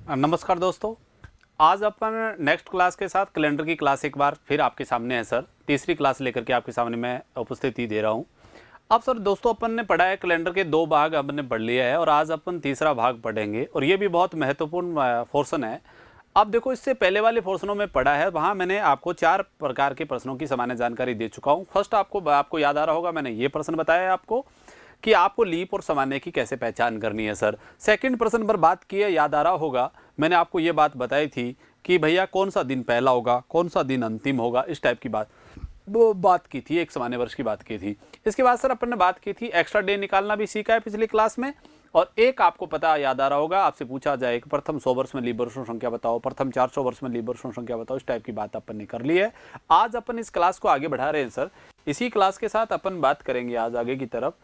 नमस्कार दोस्तों, आज अपन नेक्स्ट क्लास के साथ कैलेंडर की क्लास एक बार फिर आपके सामने है सर। तीसरी क्लास लेकर के आपके सामने मैं उपस्थिति दे रहा हूं। अब सर दोस्तों, अपन ने पढ़ा है कैलेंडर के दो भाग अपन ने पढ़ लिया है और आज अपन तीसरा भाग पढ़ेंगे और ये भी बहुत महत्वपूर्ण पोर्शन है। अब देखो, इससे पहले वाले पोर्शनों में पढ़ा है, वहाँ मैंने आपको 4 प्रकार के प्रश्नों की सामान्य जानकारी दे चुका हूँ। फर्स्ट आपको याद आ रहा होगा, मैंने ये प्रश्न बताया है आपको कि आपको लीप और सामान्य की कैसे पहचान करनी है सर। सेकंड प्रश्न पर बात की है, याद आ रहा होगा, मैंने आपको ये बात बताई थी कि भैया कौन सा दिन पहला होगा, कौन सा दिन अंतिम होगा, इस टाइप की बात की थी, एक सामान्य वर्ष की बात की थी। इसके बाद सर अपन ने बात की थी एक्स्ट्रा डे निकालना भी सीखा है पिछली क्लास में। और एक आपको पता याद आ रहा होगा, आपसे पूछा जाए कि प्रथम 100 वर्ष में लीप वर्षों संख्या बताओ, प्रथम 400 वर्ष में लीप वर्षों संख्या बताओ, इस टाइप की बात अपन ने कर ली है। आज अपन इस क्लास को आगे बढ़ा रहे हैं सर। इसी क्लास के साथ अपन बात करेंगे आज आगे की तरफ।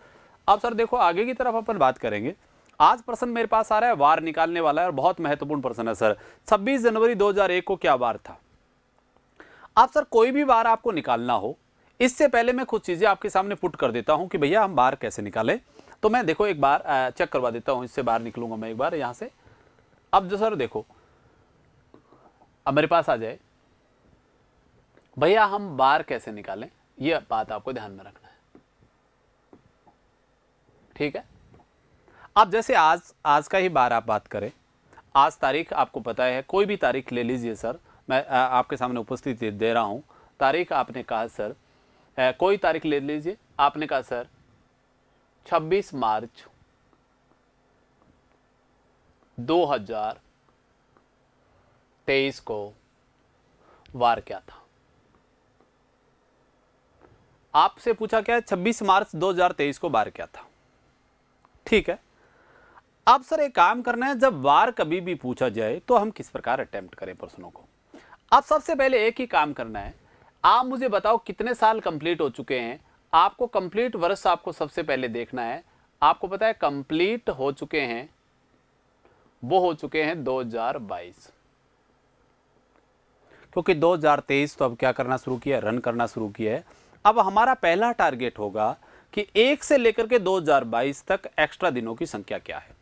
अब सर देखो, आगे की तरफ अपन बात करेंगे। आज प्रश्न मेरे पास आ रहा है, वार निकालने वाला है और बहुत महत्वपूर्ण प्रश्न है सर। 26 जनवरी 2001 को क्या वार था? अब सर कोई भी वार आपको निकालना हो, इससे पहले मैं कुछ चीजें आपके सामने पुट कर देता हूं कि भैया हम बार कैसे निकालें। तो मैं देखो एक बार चेक करवा देता हूं, इससे बाहर निकलूंगा मैं एक बार यहां से। अब जो सर देखो, अब मेरे पास आ जाए भैया हम बार कैसे निकालें, यह बात आपको ध्यान में रखना है, ठीक है। अब जैसे आज का ही बार आप बात करें, आज तारीख आपको पता है, कोई भी तारीख ले लीजिए सर, मैं आपके सामने उपस्थिति दे रहा हूं। तारीख आपने कहा सर, कोई तारीख ले लीजिए, आपने कहा सर 26 मार्च 2023 को वार क्या था? आपसे पूछा क्या है, 26 मार्च 2023 को वार क्या था, ठीक है। अब सर एक काम करना है, जब वार कभी भी पूछा जाए तो हम किस प्रकार अटेम्प्ट करें प्रश्नों को। अब सबसे पहले एक ही काम करना है, आप मुझे बताओ कितने साल कंप्लीट हो चुके हैं। आपको कंप्लीट वर्ष आपको सबसे पहले देखना है। आपको पता है कंप्लीट हो चुके हैं, वो हो चुके हैं 2022, क्योंकि 2023 तो अब क्या करना शुरू किया, रन करना शुरू किया है। अब हमारा पहला टारगेट होगा कि 1 से लेकर के 2022 तक एक्स्ट्रा दिनों की संख्या क्या है।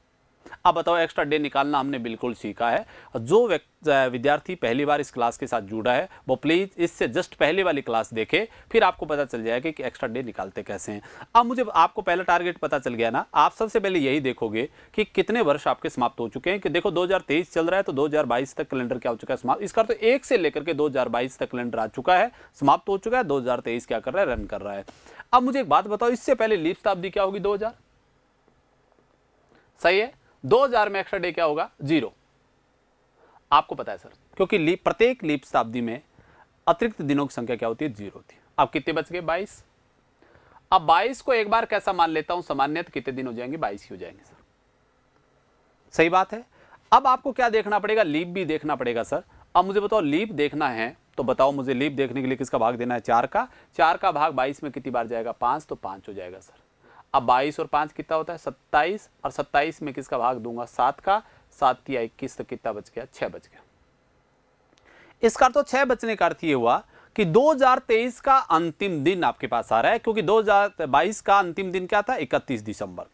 अब बताओ, एक्स्ट्रा डे निकालना हमने बिल्कुल सीखा है। जो विद्यार्थी पहली बार इस क्लास के साथ जुड़ा है वो प्लीज इससे जस्ट पहले वाली क्लास देखे, फिर आपको पता चल जाएगा कि एक्स्ट्रा डे निकालते कैसे हैं। अब मुझे आपको पहला टारगेट पता चल गया ना। आप सबसे पहले यही देखोगे कि कितने वर्ष आपके समाप्त हो चुके हैं। कि देखो 2023 चल रहा है तो 2022 तक कैलेंडर क्या हो चुका है, समाप्त। इसका तो 1 से लेकर के 2022 तक कैलेंडर आ चुका है, समाप्त हो चुका है। 2023 क्या कर रहा है, रन कर रहा है। अब मुझे एक बात बताओ, इससे पहले लीप शताब्दी क्या होगी? 2000, सही है। 2000 में एक्स्ट्रा डे क्या होगा? 0। आपको पता है सर, क्योंकि प्रत्येक लीप शताब्दी में अतिरिक्त दिनों की संख्या क्या होती है? 0 होती है। अब कितने बच गए? 22। अब 22 को एक बार कैसा मान लेता हूं सामान्य, तो कितने दिन हो जाएंगे? 22 ही हो जाएंगे सर, सही बात है। अब आपको क्या देखना पड़ेगा? लीप भी देखना पड़ेगा सर। अब मुझे बताओ, लीप देखना है तो बताओ मुझे, लीप देखने के लिए किसका भाग देना है? 4 का। 4 का भाग 22 में कितनी बार जाएगा? 5, तो 5 हो जाएगा सर। अब 22 और 5 कितना होता है? 27, और 27 में किसका भाग दूंगा? 7 का। 7 या 21, तो कितना बच गया? 6 बच गया। इसका तो 6 बचने का अर्थ ये हुआ कि 2023 का अंतिम दिन आपके पास आ रहा है, क्योंकि 2022 का अंतिम दिन क्या था? 31 दिसंबर।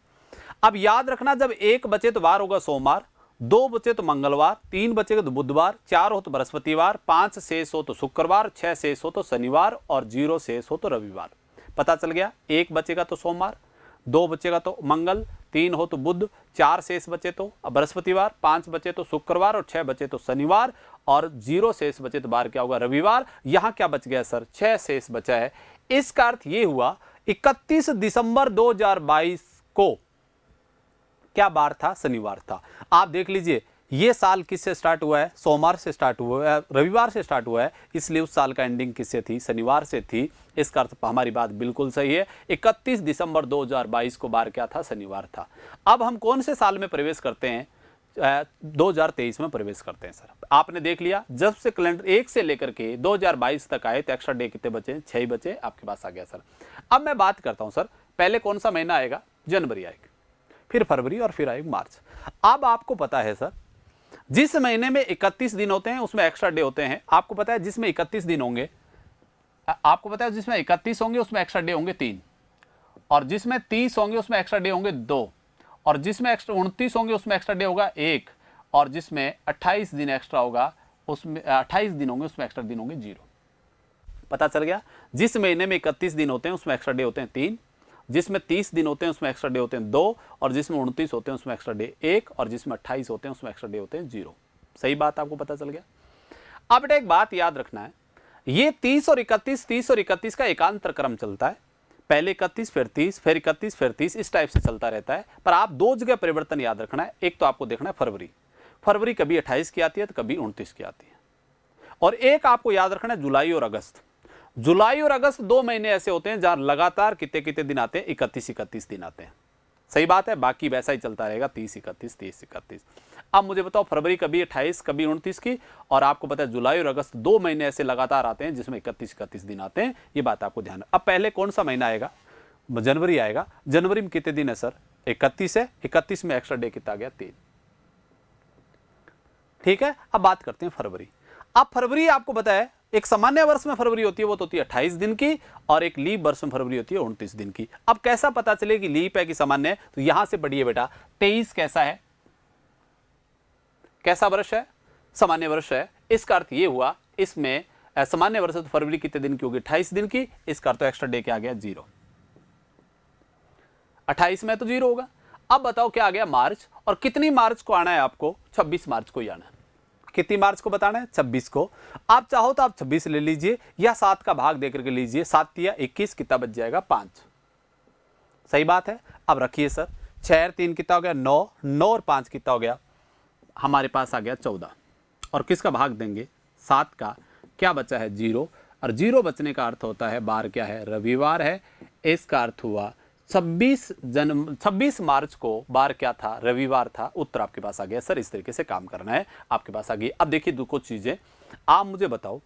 अब याद रखना, जब 1 बचे तो वार होगा सोमवार, 2 बचे तो मंगलवार, 3 बचे तो बुधवार, 4 हो तो बृहस्पतिवार, 5 शेष हो तो शुक्रवार, 6 शेष हो तो शनिवार और 0 शेष हो तो रविवार। पता चल गया? 1 बचेगा तो सोमवार, 2 बचेगा तो मंगल, 3 हो तो बुध, 4 शेष बचे तो बृहस्पतिवार, 5 बचे तो शुक्रवार और 6 बचे तो शनिवार और 0 शेष बचे तो बार क्या होगा? रविवार। यहां क्या बच गया सर? 6 शेष बचा है। इसका अर्थ यह हुआ 31 दिसंबर 2022 को क्या बार था? शनिवार था। आप देख लीजिए, ये साल किससे स्टार्ट हुआ है? सोमवार से स्टार्ट हुआ है, रविवार से स्टार्ट हुआ है, इसलिए उस साल का एंडिंग किससे थी? शनिवार से थी। इसका अर्थ हमारी बात बिल्कुल सही है। 31 दिसंबर 2022 को बार क्या था? शनिवार था। अब हम कौन से साल में प्रवेश करते हैं? 2023 में प्रवेश करते हैं सर। आपने देख लिया, जब से कैलेंडर 1 से लेकर के 2022 तक आए तो एक्स्ट्रा डे कितने बचे? 6 ही बचे, आपके पास आ गया सर। अब मैं बात करता हूं सर, पहले कौन सा महीना आएगा? जनवरी आएगा, फिर फरवरी और फिर आएगा मार्च। अब आपको पता है सर, जिस महीने में 31 दिन होते हैं उसमें एक्स्ट्रा डे होते हैं। आपको पता है जिसमें 31 दिन होंगे, आपको पता है जिसमें 31 होंगे उसमें एक्स्ट्रा डे होंगे 3, और जिसमें 30 होंगे उसमें एक्स्ट्रा डे होंगे 2, और जिसमें एक्स्ट्रा 29 होंगे उसमें एक्स्ट्रा डे होगा 1, और जिसमें 28 दिन एक्स्ट्रा होगा उसमें 28 दिन होंगे, उसमें एक्स्ट्रा दिन होंगे 0। पता चल गया। जिस महीने में 31 दिन होते हैं उसमें एक्स्ट्रा डे होते हैं 3, जिसमें 30 दिन होते हैं उसमें एक्स्ट्रा डे होते हैं 2, और जिसमें 29 होते हैं उसमें एक्स्ट्रा डे 1, और जिसमें 28 होते हैं उसमें एक्स्ट्रा डे होते हैं 0। सही बात आपको पता चल गया। अब बेटा एक बात याद रखना है, ये 30 और 31 का एकांतर क्रम चलता है। पहले 31 फिर 30 फिर 31 फिर 30 इस टाइप से चलता रहता है। पर आप दो जगह परिवर्तन याद रखना है। एक तो आपको देखना है फरवरी कभी 28 की आती है तो कभी 29 की आती है, और एक आपको याद रखना है जुलाई और अगस्त। जुलाई और अगस्त 2 महीने ऐसे होते हैं जहां लगातार कितने दिन आते हैं, 31 दिन आते हैं। सही बात है। बाकी वैसा ही चलता रहेगा 30-31। अब मुझे बताओ फरवरी कभी 28 कभी 29 की, और आपको पता है जुलाई और अगस्त 2 महीने ऐसे लगातार आते हैं जिसमें 31 दिन आते हैं। ये बात आपको ध्यान है। अब पहले कौन सा महीना आएगा, जनवरी आएगा। जनवरी में कितने दिन है सर, 31 है। 31 में एक्स्ट्रा डे कितना आ गया, 3। ठीक है। अब बात करते हैं फरवरी। अब फरवरी आपको पता है एक सामान्य वर्ष में फरवरी होती है वो तो होती है 28 दिन की, और एक लीप वर्ष में फरवरी होती है 29 दिन की। अब कैसा पता चले कि लीप है कि सामान्य है, तो यहां से पढ़िए बेटा 23 कैसा है, कैसा वर्ष है, सामान्य वर्ष है। इसका अर्थ ये हुआ इसमें सामान्य वर्ष है तो फरवरी कितने दिन की होगी, 28 दिन की। इसका अर्थ तो एक्स्ट्रा डे क्या आ गया, 0। 28 में तो 0 होगा। अब बताओ क्या आ गया, मार्च। और कितनी मार्च को आना है आपको, 26 मार्च को ही आना है। कितनी मार्च को बताना है, 26 को। आप चाहो तो आप 26 ले लीजिए या 7 का भाग देकर के लीजिए। 7 या 21 कितना बच जाएगा, 5। सही बात है। अब रखिए सर 6 और 3 कितना हो गया, 9। 9 और 5 कितना हो गया, हमारे पास आ गया 14। और किसका भाग देंगे, 7 का। क्या बचा है, 0। और 0 बचने का अर्थ होता है बार क्या है, रविवार है। इसका अर्थ हुआ 26 मार्च को बार क्या था, रविवार था। उत्तर आपके पास आ गया सर। इस तरीके से काम करना है, आपके पास आ गई। अब देखिए दो कुछ चीजें। आप मुझे बताओ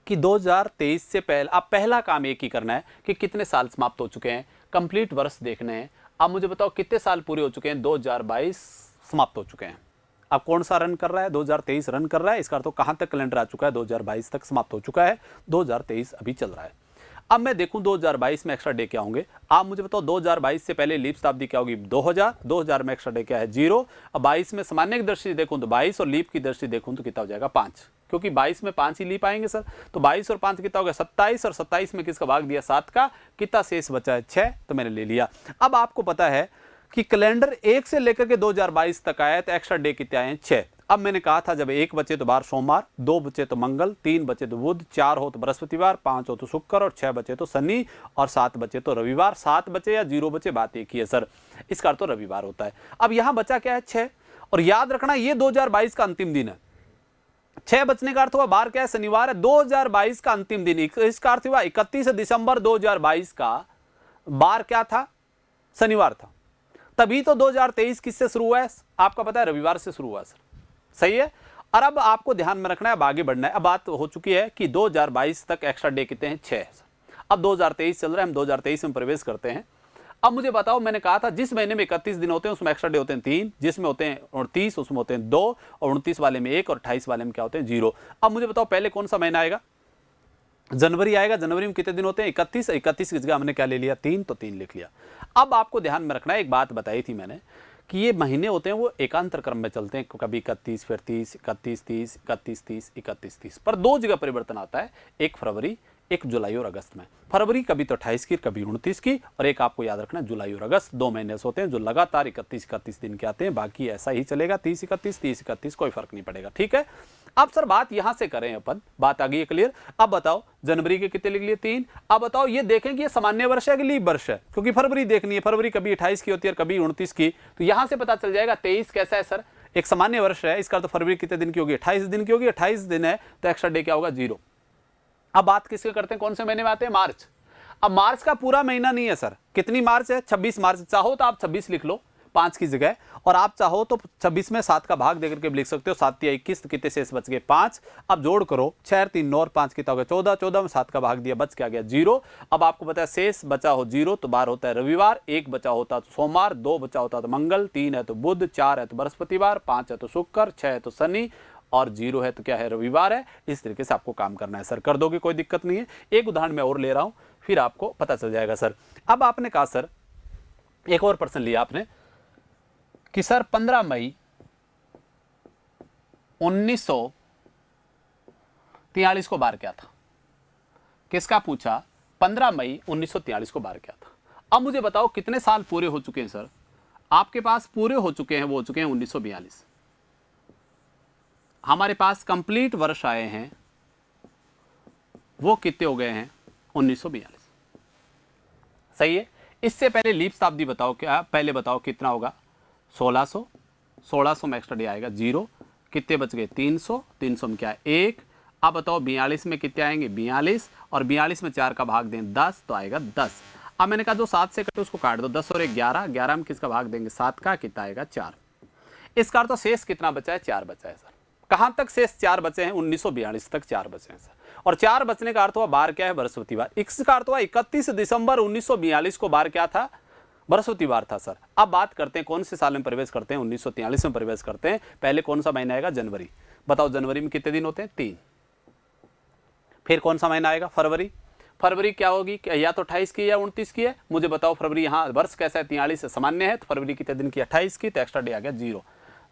कि 2023 से पहले आप पहला काम एक ही करना है कि कितने साल समाप्त हो चुके हैं, कंप्लीट वर्ष देखने हैं। आप मुझे बताओ कितने साल पूरे हो चुके हैं, 2022 समाप्त हो चुके हैं। अब कौन सा रन कर रहा है, 2023 रन कर रहा है। इसका तो कहां तक कैलेंडर आ चुका है, 2022 तक समाप्त हो चुका है, 2023 अभी चल रहा है। अब मैं देखूं 2022 में एक्स्ट्रा डे क्या होंगे। आप मुझे बताओ 2022 से पहले लीप शताब्दी क्या होगी, 2000 में एक्स्ट्रा डे क्या है, 0। अब 22 में सामान्य की दृष्टि देखूं तो 22, और लीप की दृष्टि देखूं तो कितना हो जाएगा, 5। क्योंकि 22 में 5 ही लीप आएंगे सर। तो 22 और 5 कितना हो गया, 27। और 27 में किसका भाग दिया, 7 का। कितना शेष बचा है, 6। तो मैंने ले लिया। अब आपको पता है कि कैलेंडर 1 से लेकर के 2022 तक आया तो एक्स्ट्रा डे कितने आए हैं, 6। अब मैंने कहा था जब 1 बचे तो बार सोमवार, 2 बचे तो मंगल, 3 बचे तो बुध, 4 हो तो बृहस्पतिवार, 5 हो तो शुक्र, और 6 बचे तो शनि, और 7 बचे तो रविवार। 7 बचे या 0 बचे बात एक ही है सर। इसका अर्थ तो रविवार होता है। अब यहां बचा क्या है, 6। और याद रखना ये 2022 का अंतिम दिन है। 6 बचने का अर्थ हुआ बार क्या है, शनिवार है। 2022 का अंतिम दिन, इसका अर्थ हुआ 31 दिसंबर 2022 का बार क्या था, शनिवार था। तभी तो 2023 किससे शुरू हुआ है, आपका पता है, रविवार से शुरू हुआ सर। सही है। और अब आपको ध्यान में रखना है, अब आगे बढ़ना है। अब बात हो चुकी है कि 2022 तक एक्स्ट्रा डे कितने हैं, 6। अब 2023 चल रहा है, हम 2023 में प्रवेश करते हैं। अब मुझे बताओ, मैंने कहा था जिस महीने में 31 दिन होते हैं उसमें एक्स्ट्रा डे होते हैं 3, जिसमें होते हैं 29 उसमें होते हैं 2, और 29 वाले में 1, और 28 वाले में क्या होते हैं, 0। अब मुझे बताओ पहले कौन सा महीना आएगा, जनवरी आएगा। जनवरी में कितने दिन होते हैं, 31। 31 की जगह हमने क्या ले लिया, 3, तो 3 लिख लिया। अब आपको ध्यान में रखना है, एक बात बताई थी मैंने कि ये महीने होते हैं वो एकांतर क्रम में चलते हैं, कभी 31 फिर 30, 31 30, 31 30, 31 30। पर 2 जगह परिवर्तन आता है, एक फरवरी, एक जुलाई और अगस्त में। फरवरी कभी तो 28 की, कभी 29 की, और एक आपको याद रखना जुलाई और अगस्त 2 महीने से होते हैं जो लगातार 31 दिन के आते हैं। बाकी ऐसा ही चलेगा 30-31, कोई फर्क नहीं पड़ेगा। ठीक है। अब सर बात यहां से करें अपन, बात आ गई है क्लियर। अब बताओ जनवरी के कितने लिख लिए, 3। अब बताओ ये देखें कि ये सामान्य वर्ष है कि लीप वर्ष है, क्योंकि फरवरी देखनी है। फरवरी कभी 28 की होती है, कभी 29 की। तो यहां से पता चल जाएगा 23 कैसा है सर, एक सामान्य वर्ष है। इसका तो फरवरी कितने दिन की होगी, 28 दिन की होगी। 28 दिन है तो एक्स्ट्रा डे क्या होगा, 0। अब बात किसके करते हैं, कौन से महीने में आते हैं, मार्च। अब मार्च का पूरा महीना नहीं है सर, कितनी मार्च है, 26 मार्च। चाहो तो आप 26 लिख लो 5 की जगह, और आप चाहो तो 26 में 7 का भाग देकर के लिख सकते हो। 7 या 21, तो कितने शेष बच गए, 5। अब जोड़ करो, 6 3 9 और 5 कितना हो गया, 14। 14 में 7 का भाग दिया, बच क्या गया, 0। अब आपको पता है शेष बचा हो 0 तो बार होता है रविवार, 1 बचा होता तो सोमवार, 2 बचा होता तो मंगल, 3 है तो बुध, 4 है तो बृहस्पतिवार, 5 है तो शुक्र, 6 है तो शनि, और 0 है तो क्या है, रविवार है। इस तरीके से आपको काम करना है सर। कर दोगे, कोई दिक्कत नहीं है। एक उदाहरण मैं और ले रहा हूं, फिर आपको पता चल जाएगा सर। अब आपने कहा सर, एक और प्रश्न लिया आपने कि सर 15 मई 1943 को बार क्या था? किसका पूछा? 15 मई 1943 को बार क्या था? अब मुझे बताओ कितने साल पूरे हो चुके हैं सर? आपके पास पूरे हो चुके हैं, वो हो चुके हैं 1942। हमारे पास कंप्लीट वर्ष आए हैं, वो कितने हो गए हैं? 1942। सही है। इससे पहले लीप शताब्दी बताओ, क्या पहले बताओ कितना होगा? 1600। 1600 में एक्स्ट्रा डे आएगा 0, कितने बच गए? 300। 300 में क्या है? 1। अब बताओ 42 में कितने आएंगे? 42, और 42 में 4 का भाग दें 10 तो आएगा 10। अब मैंने कहा जो 7 से कटे उसको काट दो, 10 और 1 11, 11 में किसका भाग देंगे? 7 का, कितना आएगा? 4। इसका अर्थ तो शेष कितना बचा है? 4 बचा है सर। कहां तक शेष 4 बचे हैं? 1942 तक 4 बचे हैं सर। और 4 बचने का अर्थ हुआ बार क्या है? बृहस्पतिवार। इसका अर्थ हुआ 31 दिसंबर 1942 को बार क्या था? बृहस्पतिवार था सर। अब बात करते हैं कौन से साल में प्रवेश करते हैं? 1943 में प्रवेश करते हैं। पहले कौन सा महीना आएगा? जनवरी। बताओ जनवरी में कितने दिन होते हैं? 3। फिर कौन सा महीना आएगा? फरवरी। फरवरी क्या होगी? या तो 28 की या 29 की है। मुझे बताओ फरवरी, यहाँ वर्ष कैसा है? 43 सामान्य है, तो फरवरी कितने दिन की? 28 की, तो एक्स्ट्रा डे आ गया 0।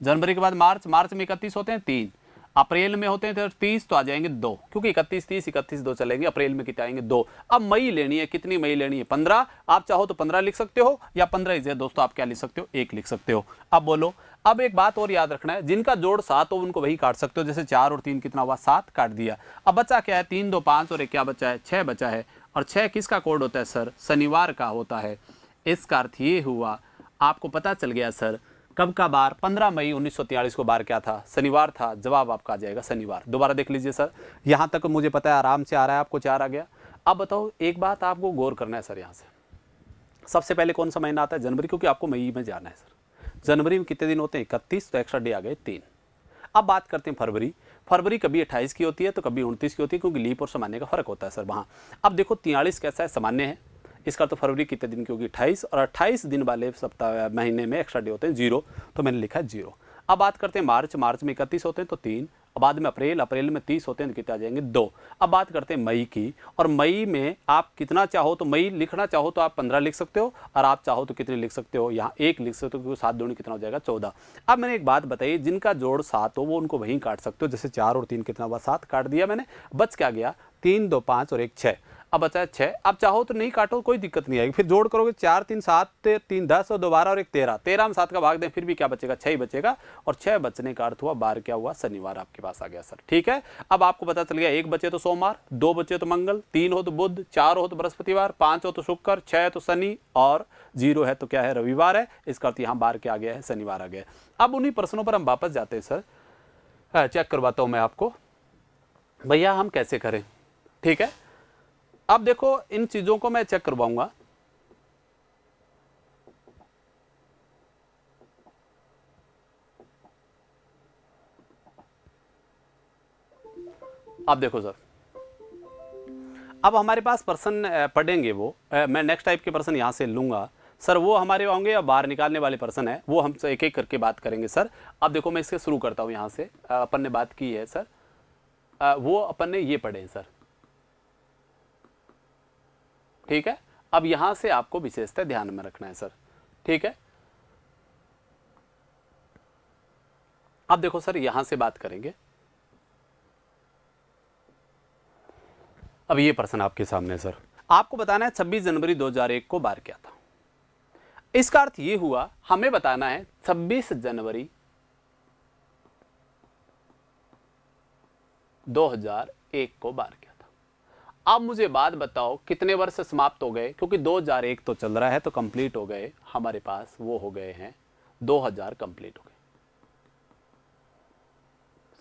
जनवरी के बाद मार्च। मार्च में 31 होते हैं 3। अप्रैल में होते हैं 30, तो आ जाएंगे 2, क्योंकि 31 30 31 2 चलेंगे। अप्रैल में कितने आएंगे? 2। अब मई लेनी है, कितनी मई लेनी है? 15। आप चाहो तो 15 लिख सकते हो, या 15 इसे दोस्तों आप क्या लिख सकते हो? 1 लिख सकते हो। अब बोलो, अब एक बात और याद रखना है, जिनका जोड़ 7 हो उनको वही काट सकते हो। जैसे 4 और 3 कितना हुआ? 7, काट दिया। अब बचा क्या है? 3 2 5 और 1 क्या बचा है? 6 बचा है। और 6 किसका कोड होता है सर? शनिवार का होता है। इसका अर्थ ये हुआ, आपको पता चल गया सर कब का बार? 15 मई 1943 को बार क्या था? शनिवार था। जवाब आपका आ जाएगा शनिवार। दोबारा देख लीजिए सर, यहाँ तक मुझे पता है आराम से आ रहा है, आपको 4 आ गया। अब बताओ एक बात आपको गौर करना है सर, यहाँ से सबसे पहले कौन सा महीना आता है? जनवरी, क्योंकि आपको मई में जाना है सर। जनवरी में कितने दिन होते हैं? 31, तो एक्स्ट्रा डे आ गए 3। अब बात करते हैं फरवरी। फरवरी कभी 28 की होती है तो कभी 29 की होती है, क्योंकि लीप और सामान्य का फर्क होता है सर वहाँ। अब देखो 43 कैसा है? सामान्य है। इसका तो फरवरी कितने दिन की होगी? 28, और 28 दिन वाले सप्ताह महीने में एक्स्ट्रा डे होते हैं 0, तो मैंने लिखा है 0। अब बात करते हैं मार्च। मार्च में 31 होते हैं तो 3। अब बाद में अप्रैल। अप्रैल में 30 होते हैं तो कितने आ जाएंगे? 2। अब बात करते हैं मई की, और मई में आप कितना चाहो तो मई लिखना चाहो तो आप 15 लिख सकते हो, और आप चाहो तो कितने लिख सकते हो? यहाँ 1 लिख सकते हो, क्योंकि 7 दूनी कितना हो जाएगा? 14। अब मैंने एक बात बताई, जिनका जोड़ 7 हो वो उनको वहीं काट सकते हो। जैसे 4 और 3 कितना हुआ? 7, काट दिया मैंने। बच क्या गया? 3 2 5 और 1 6। अब बचा है 6। अब चाहो तो नहीं काटो, कोई दिक्कत नहीं आएगी। फिर जोड़ करोगे 4 3 7 3 10 और दोबारा और 1 13। 13 में 7 का भाग दें, फिर भी क्या बचेगा? 6 ही बचेगा। और 6 बचने का अर्थ हुआ बार क्या हुआ? शनिवार आपके पास आ गया सर। ठीक है। अब आपको पता चल गया, 1 बचे तो सोमवार, 2 बचे तो मंगल, 3 हो तो बुध, 4 हो तो बृहस्पतिवार, 5 हो तो शुक्र, 6 है तो शनि, और 0 है तो क्या है? रविवार है। इसका अर्थ यहाँ बार क्या आ गया है? शनिवार आ गया। अब उन्हीं प्रश्नों पर हम वापस जाते हैं सर। चेक करवाता हूँ मैं आपको, भैया हम कैसे करें। ठीक है। अब देखो इन चीजों को मैं चेक करवाऊंगा। अब देखो सर, अब हमारे पास पर्सन पढ़ेंगे वो, मैं नेक्स्ट टाइप के पर्सन यहां से लूंगा सर। वो हमारे होंगे या बाहर निकालने वाले पर्सन है, वो हम एक एक करके बात करेंगे सर। अब देखो मैं इससे शुरू करता हूं। यहां से अपन ने बात की है सर, वो अपन ने ये पढ़े हैं सर। ठीक है। अब यहां से आपको विशेषता ध्यान में रखना है सर। ठीक है। अब देखो सर, यहां से बात करेंगे। अब ये प्रश्न आपके सामने सर, आपको बताना है 26 जनवरी 2001 को बार क्या था। इसका अर्थ ये हुआ, हमें बताना है 26 जनवरी 2001 को बार क्या था। अब मुझे बात बताओ कितने वर्ष समाप्त हो गए, क्योंकि 2001 तो चल रहा है तो कंप्लीट हो गए हमारे पास, वो हो गए हैं 2000 कंप्लीट हो गए।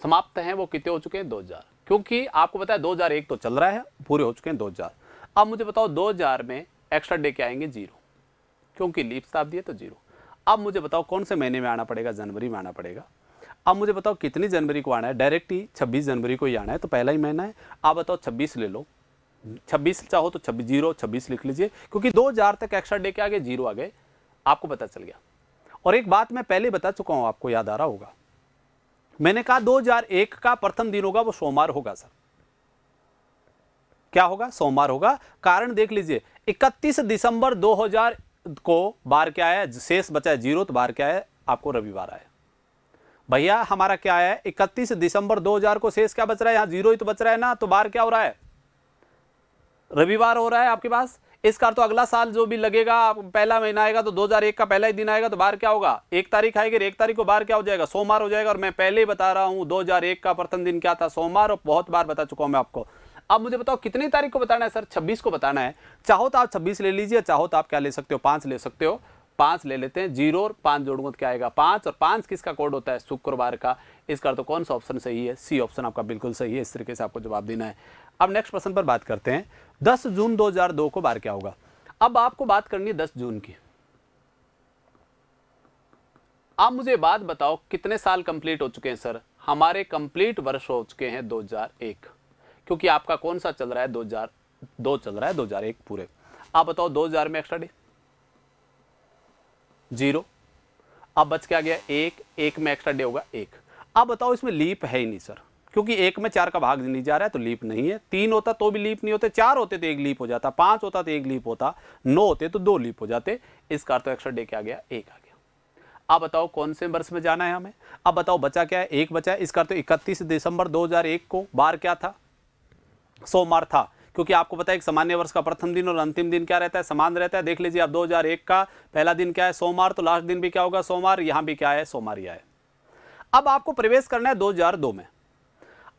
समाप्त हैं वो कितने हो चुके हैं? 2000, क्योंकि आपको पता है 2001 तो चल रहा है, पूरे हो चुके हैं 2000। अब मुझे बताओ 2000 में एक्स्ट्रा डे क्या आएंगे? 0, क्योंकि लीप शताब्दी है तो 0। अब मुझे बताओ कौन से महीने में आना पड़ेगा? जनवरी में आना पड़ेगा। अब मुझे बताओ कितनी जनवरी को आना है? डायरेक्ट ही 26 जनवरी को ही आना है, तो पहला ही महीना है। आप बताओ 26 ले लो, 26 चाहो तो 26 लिख लीजिए, क्योंकि 2000 तक एक्स्ट्रा डे के आगे 0 आ गए, आपको पता चल गया। और एक बात मैं पहले बता चुका हूं, आपको याद आ रहा होगा, मैंने कहा 2001 का प्रथम दिन होगा वो सोमवार होगा सर। क्या होगा? सोमवार होगा। कारण देख लीजिए, 31 दिसंबर 2000 को बार क्या है? शेष बचा है 0, तो बार क्या है? आपको रविवार आया। भैया हमारा क्या है 31 दिसंबर 2000 को शेष क्या बच रहा है, यहाँ 0 ही तो बच रहा है ना, तो बार क्या हो रहा है, रविवार हो रहा है आपके पास। इसका तो अगला साल जो भी लगेगा, पहला महीना आएगा तो 2001 का पहला ही दिन आएगा, तो बार क्या होगा, 1 तारीख आएगी, 1 तारीख को बार क्या हो जाएगा, सोमवार हो जाएगा। और मैं पहले ही बता रहा हूं 2001 का प्रथम दिन क्या था, सोमवार, और बहुत बार बता चुका हूं मैं आपको। अब मुझे बताओ कितनी तारीख को बताना है सर, 26 को बताना है। चाहो तो आप 26 ले लीजिए, चाहो तो आप क्या ले सकते हो, 5 ले सकते हो। 5 ले लेते हैं, 0 और 5 जोड़ूंगा तो क्या आएगा 5, और 5 किसका कोड होता है, शुक्रवार का। इसका तो कौन सा ऑप्शन सही है, सी ऑप्शन आपका बिल्कुल सही है। इस तरीके से आपको जवाब देना है। अब नेक्स्ट प्रश्न पर बात करते हैं। 10 जून 2002 को बार क्या होगा। अब आपको बात करनी है 10 जून की। आप मुझे बात बताओ कितने साल कंप्लीट हो चुके हैं सर, हमारे कंप्लीट वर्ष हो चुके हैं 2001, क्योंकि आपका कौन सा चल रहा है 2002 चल रहा है, 2001 पूरे। आप बताओ 2000 में एक्स्ट्रा डे 0, अब बच क्या गया 1, 1 में एक्स्ट्रा डे होगा 1। अब बताओ इसमें लीप है ही नहीं सर, क्योंकि 1 में 4 का भाग नहीं जा रहा है तो लीप नहीं है। 3 होता तो भी लीप नहीं होते, 4 होते तो 1 लीप हो जाता, 5 होता तो 1 लीप होता, 9 होते तो 2 लीप हो जाते। इसका तो एक्स्ट्रा डे क्या आ गया 1 आ गया। अब बताओ कौन से वर्ष में जाना है हमें। अब बताओ बचा क्या है, 1 बचा है। इसका तो 31 दिसंबर 2001 को बार क्या था, सोमवार था, क्योंकि आपको पता है एक सामान्य वर्ष का प्रथम दिन और अंतिम दिन क्या रहता है, समान रहता है। देख लीजिए अब 2001 का पहला दिन क्या है, सोमवार, तो लास्ट दिन भी क्या होगा, सोमवार। यहां भी क्या है, सोमवार ही है। अब आपको प्रवेश करना है 2002 में।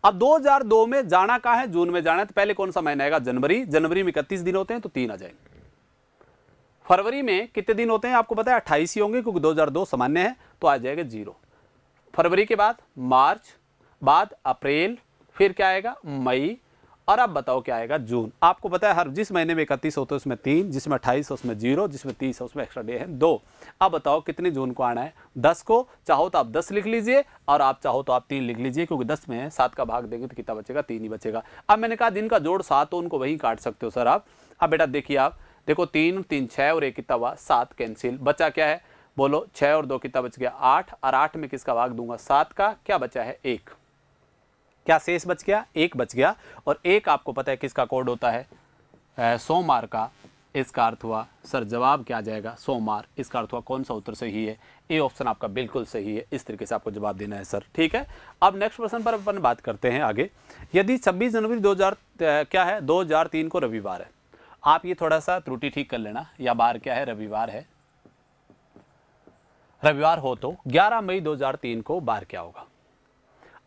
अब 2002 में जाना कहां है, जून में जाना है, तो पहले कौन सा महीना आएगा, जनवरी। जनवरी में 31 दिन होते हैं तो 3 आ जाएंगे। फरवरी में कितने दिन होते हैं आपको पता है, 28 ही होंगे, क्योंकि 2002 सामान्य है, तो आ जाएगा 0। फरवरी के बाद मार्च, बाद अप्रैल, फिर क्या आएगा मई, और अब बताओ क्या आएगा जून। आपको पता है हर जिस महीने में 31 होते हैं उसमें 3, जिसमें 28 है उसमें 0, जिसमें 30 है उसमें एक्स्ट्रा डे है 2। अब बताओ कितने जून को आना है, 10 को। चाहो तो आप 10 लिख लीजिए, और आप चाहो तो आप 3 लिख लीजिए, क्योंकि 10 में है 7 का भाग देंगे तो कितना बचेगा, 3 ही बचेगा। अब मैंने कहा दिन का जोड़ 7 हो, उनको वहीं काट सकते हो सर आप। अब बेटा देखिए, आप देखो 3 3 6 और 1 कितना हुआ 7, कैंसिल। बचा क्या है बोलो, 6 और 2 कितना बच गया 8, और 8 में किसका भाग दूंगा 7 का, क्या बचा है 1। क्या शेष बच गया, 1 बच गया। और 1 आपको पता है किसका कोड होता है, सोमवार का। इसका अर्थ हुआ सर जवाब क्या आ जाएगा, सोमवार। इसका अर्थ हुआ कौन सा उत्तर सही है, ए ऑप्शन आपका बिल्कुल सही है। इस तरीके से आपको जवाब देना है सर, ठीक है। अब नेक्स्ट प्रश्न पर अपन बात करते हैं आगे। यदि 26 जनवरी 2000 क्या है 2003 को रविवार है, आप ये थोड़ा सा त्रुटि ठीक कर लेना, या बार क्या है रविवार है, रविवार हो तो 11 मई 2003 को बार क्या होगा।